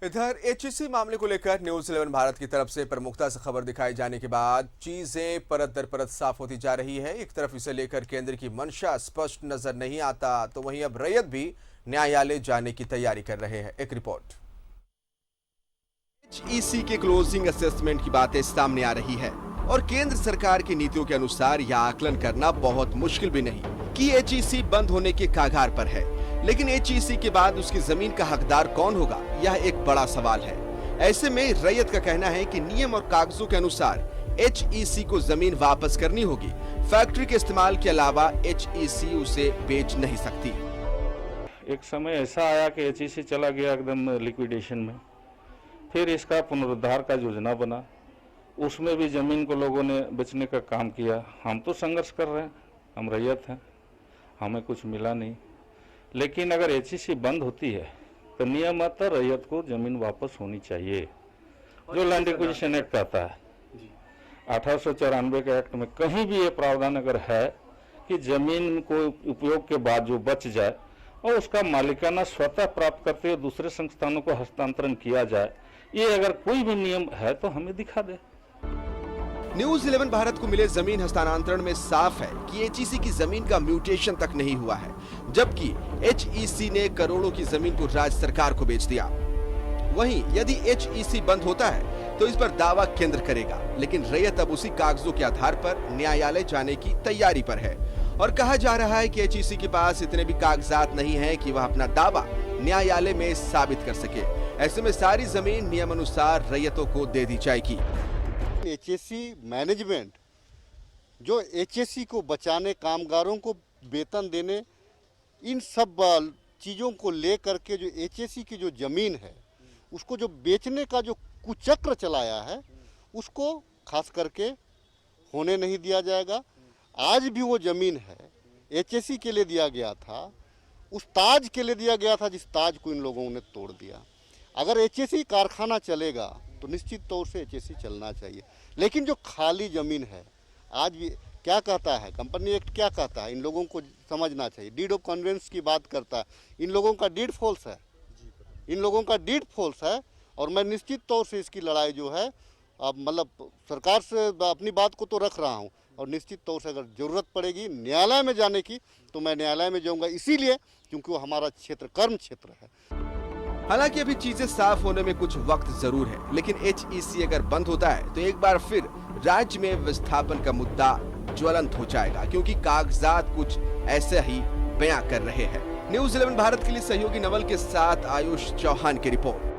इधर एचईसी मामले को लेकर न्यूज 11 भारत की तरफ से प्रमुखता से खबर दिखाए जाने के बाद चीजें परत दर परत साफ होती जा रही है। एक तरफ इसे लेकर केंद्र की मंशा स्पष्ट नजर नहीं आता, तो वहीं अब रैयत भी न्यायालय जाने की तैयारी कर रहे हैं। एक रिपोर्ट। एचईसी के क्लोजिंग असेसमेंट की बातें सामने आ रही है और केंद्र सरकार की नीतियों के अनुसार यह आकलन करना बहुत मुश्किल भी नहीं कि एचईसी बंद होने के कगार पर है। लेकिन एचईसी के बाद उसकी जमीन का हकदार कौन होगा, यह एक बड़ा सवाल है। ऐसे में रैयत का कहना है कि नियम और कागजों के अनुसार एचईसी को जमीन वापस करनी होगी। फैक्ट्री के इस्तेमाल के अलावा एचईसी उसे बेच नहीं सकती। एक समय ऐसा आया कि एचईसी चला गया एकदम लिक्विडेशन में, फिर इसका पुनरुद्धार का योजना बना, उसमें भी जमीन को लोगों ने बेचने का काम किया। हम तो संघर्ष कर रहे हैं, हम रैयत हैं, हमें कुछ मिला नहीं। लेकिन अगर एचईसी बंद होती है तो नियमतः रैयत को जमीन वापस होनी चाहिए, जो लैंड एक्विजिशन एक्ट कहता है। 1894 के एक्ट में कहीं भी ये प्रावधान अगर है कि जमीन को उपयोग के बाद जो बच जाए और उसका मालिकाना स्वतः प्राप्त करते हुए दूसरे संस्थानों को हस्तांतरण किया जाए, ये अगर कोई भी नियम है तो हमें दिखा दे। न्यूज 11 भारत को मिले जमीन हस्तांतरण में साफ है कि एचईसी की जमीन का म्यूटेशन तक नहीं हुआ है, जबकि एचईसी ने करोड़ों की जमीन को राज्य सरकार को बेच दिया। वहीं यदि एचईसी बंद होता है तो इस पर दावा केंद्र करेगा, लेकिन रैयत अब उसी कागजों के आधार पर न्यायालय जाने की तैयारी पर है और कहा जा रहा है कि एचईसी के पास इतने भी कागजात नहीं है कि वह अपना दावा न्यायालय में साबित कर सके। ऐसे में सारी जमीन नियमानुसार रैयतों को दे दी जाएगी। एचईसी मैनेजमेंट जो एचईसी को बचाने, कामगारों को वेतन देने, इन सब चीज़ों को लेकर के जो एचईसी की जो ज़मीन है उसको जो बेचने का जो कुचक्र चलाया है उसको खास करके होने नहीं दिया जाएगा। आज भी वो ज़मीन है एचईसी के लिए दिया गया था, उस ताज के लिए दिया गया था जिस ताज को इन लोगों ने तोड़ दिया। अगर एचईसी कारखाना चलेगा तो निश्चित तौर से एचईसी चलना चाहिए, लेकिन जो खाली ज़मीन है आज भी क्या कहता है कंपनी एक्ट, क्या कहता है, इन लोगों को समझना चाहिए। डीड ऑफ कन्वेंस की बात करता है, इन लोगों का डीड फॉल्स है, इन लोगों का डीड फॉल्स है। और मैं निश्चित तौर से इसकी लड़ाई जो है अब मतलब सरकार से अपनी बात को तो रख रहा हूँ, और निश्चित तौर से अगर ज़रूरत पड़ेगी न्यायालय में जाने की तो मैं न्यायालय में जाऊँगा, इसीलिए क्योंकि वो हमारा क्षेत्र कर्म क्षेत्र है। हालांकि अभी चीजें साफ होने में कुछ वक्त जरूर है, लेकिन एचईसी अगर बंद होता है तो एक बार फिर राज्य में विस्थापन का मुद्दा ज्वलंत हो जाएगा, क्योंकि कागजात कुछ ऐसे ही बयां कर रहे हैं। न्यूज 11 भारत के लिए सहयोगी नवल के साथ आयुष चौहान की रिपोर्ट।